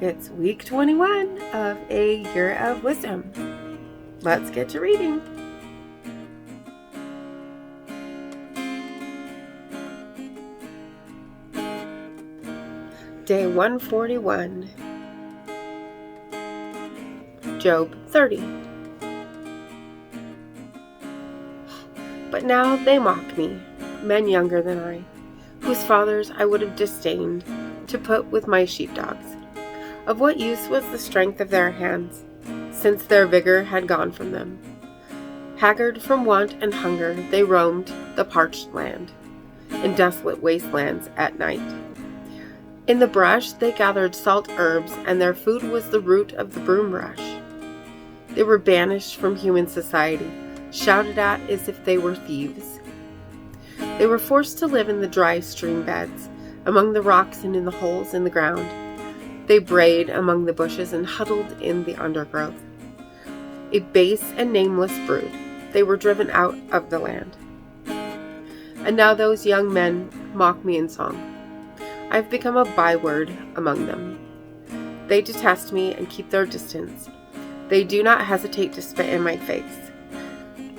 It's week 21 of a year of wisdom. Let's get to reading. Day 141. Job 30. But now they mock me, men younger than I, whose fathers I would have disdained to put with my sheepdogs. Of what use was the strength of their hands, since their vigor had gone from them? Haggard from want and hunger, they roamed the parched land, in desolate wastelands at night. In the brush they gathered salt herbs, and their food was the root of the broom brush. They were banished from human society, shouted at as if they were thieves. They were forced to live in the dry stream beds, among the rocks and in the holes in the ground. They brayed among the bushes and huddled in the undergrowth. A base and nameless brood, they were driven out of the land. And now those young men mock me in song. I have become a byword among them. They detest me and keep their distance. They do not hesitate to spit in my face.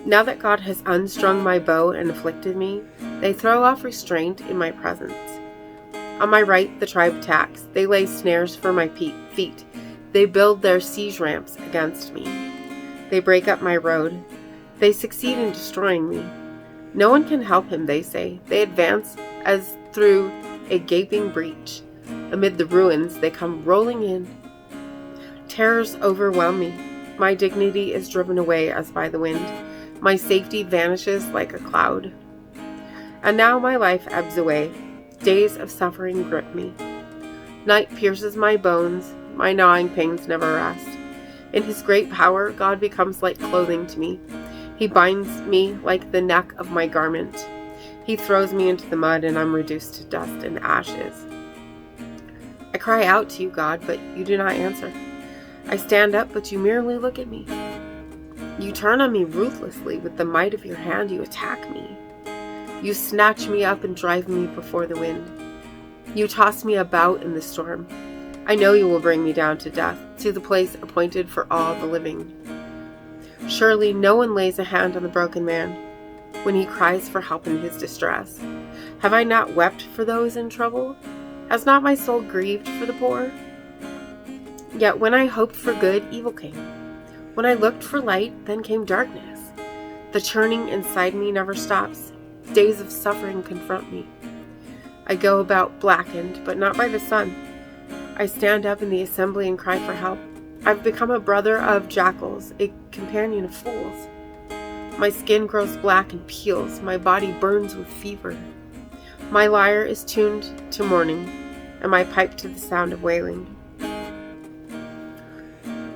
Now that God has unstrung my bow and afflicted me, they throw off restraint in my presence. On my right, the tribe attacks. They lay snares for my feet. They build their siege ramps against me. They break up my road. They succeed in destroying me. No one can help him, they say. They advance as through a gaping breach. Amid the ruins, they come rolling in. Terrors overwhelm me. My dignity is driven away as by the wind. My safety vanishes like a cloud. And now my life ebbs away. Days of suffering grip me. Night pierces my bones. My gnawing pains never rest. In his great power, God becomes like clothing to me. He binds me like the neck of my garment. He throws me into the mud, and I'm reduced to dust and ashes. I cry out to you, God, but you do not answer. I stand up, but you merely look at me. You turn on me ruthlessly. With the might of your hand, you attack me. You snatch me up and drive me before the wind. You toss me about in the storm. I know you will bring me down to death, to the place appointed for all the living. Surely no one lays a hand on the broken man when he cries for help in his distress. Have I not wept for those in trouble? Has not my soul grieved for the poor? Yet when I hoped for good, evil came. When I looked for light, then came darkness. The churning inside me never stops. Days of suffering confront me. I go about blackened, but not by the sun. I stand up in the assembly and cry for help. I've become a brother of jackals, a companion of fools. My skin grows black and peels. My body burns with fever. My lyre is tuned to mourning, and my pipe to the sound of wailing.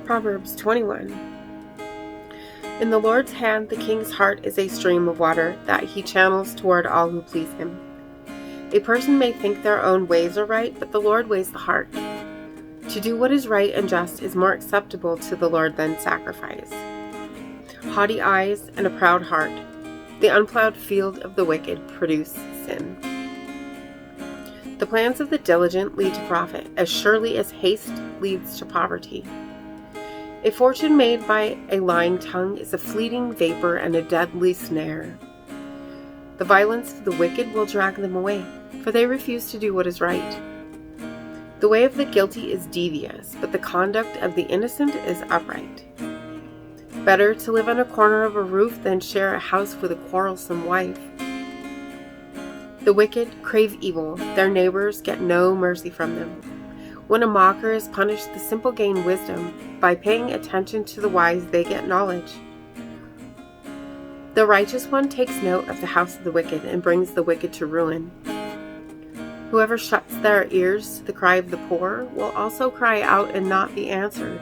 Proverbs 21. In the Lord's hand, the king's heart is a stream of water that he channels toward all who please him. A person may think their own ways are right, but the Lord weighs the heart. To do what is right and just is more acceptable to the Lord than sacrifice. Haughty eyes and a proud heart, the unplowed field of the wicked produce sin. The plans of the diligent lead to profit, as surely as haste leads to poverty. A fortune made by a lying tongue is a fleeting vapor and a deadly snare. The violence of the wicked will drag them away, for they refuse to do what is right. The way of the guilty is devious, but the conduct of the innocent is upright. Better to live on a corner of a roof than share a house with a quarrelsome wife. The wicked crave evil, their neighbors get no mercy from them. When a mocker is punished, the simple gain wisdom. By paying attention to the wise, they get knowledge. The righteous one takes note of the house of the wicked and brings the wicked to ruin. Whoever shuts their ears to the cry of the poor will also cry out and not be answered.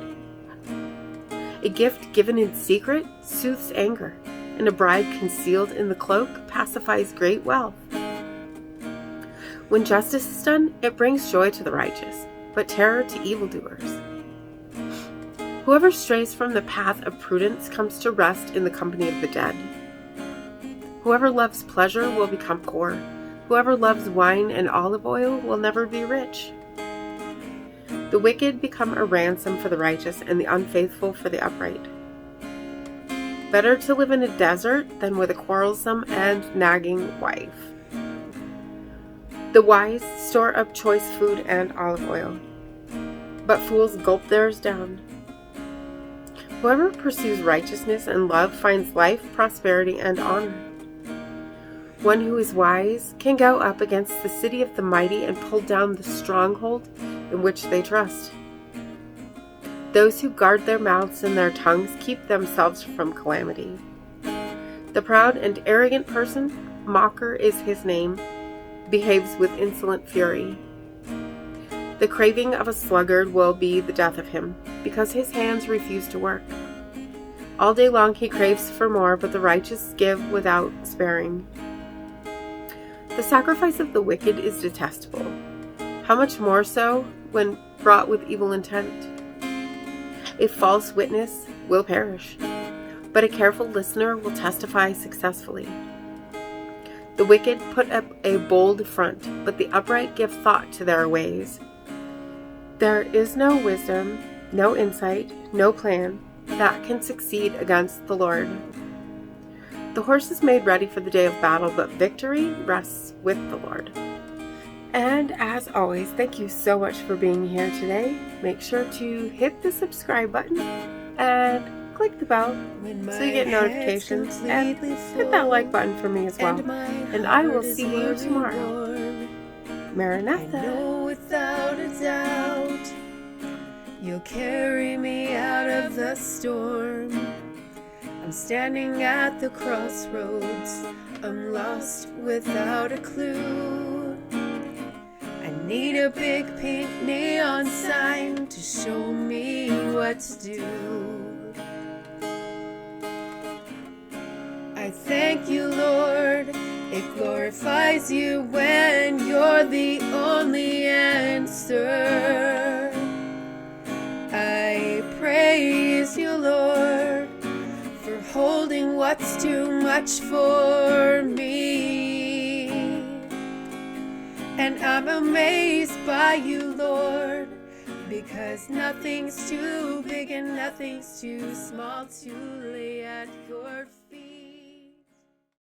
A gift given in secret soothes anger, and a bribe concealed in the cloak pacifies great wealth. When justice is done, it brings joy to the righteous, but terror to evildoers. Whoever strays from the path of prudence comes to rest in the company of the dead. Whoever loves pleasure will become poor. Whoever loves wine and olive oil will never be rich. The The wicked become a ransom for the righteous, and the unfaithful for the upright. Better to live in a desert than with a quarrelsome and nagging wife. The wise store up choice food and olive oil, but fools gulp theirs down. Whoever pursues righteousness and love finds life, prosperity, and honor. One who is wise can go up against the city of the mighty and pull down the stronghold in which they trust. Those who guard their mouths and their tongues keep themselves from calamity. The proud and arrogant person, mocker is his name, behaves with insolent fury. The craving of a sluggard will be the death of him, because his hands refuse to work. All day long he craves for more, but the righteous give without sparing. The sacrifice of the wicked is detestable. How much more so when brought with evil intent? A false witness will perish, but a careful listener will testify successfully. The wicked put up a bold front, but the upright give thought to their ways. There is no wisdom, no insight, no plan that can succeed against the Lord. The horse is made ready for the day of battle, but victory rests with the Lord. And as always, thank you so much for being here today. Make sure to hit the subscribe button and click the bell so you get notifications, and hit that like button for me as well. And I will see you tomorrow. Maranatha. I know without a doubt you'll carry me out of the storm. I'm standing at the crossroads. I'm lost without a clue. I need a big pink neon sign to show me what to do. I thank you, Lord. It glorifies you when you're the only answer. I praise you, Lord, for holding what's too much for me. And I'm amazed by you, Lord, because nothing's too big and nothing's too small to lay at your feet.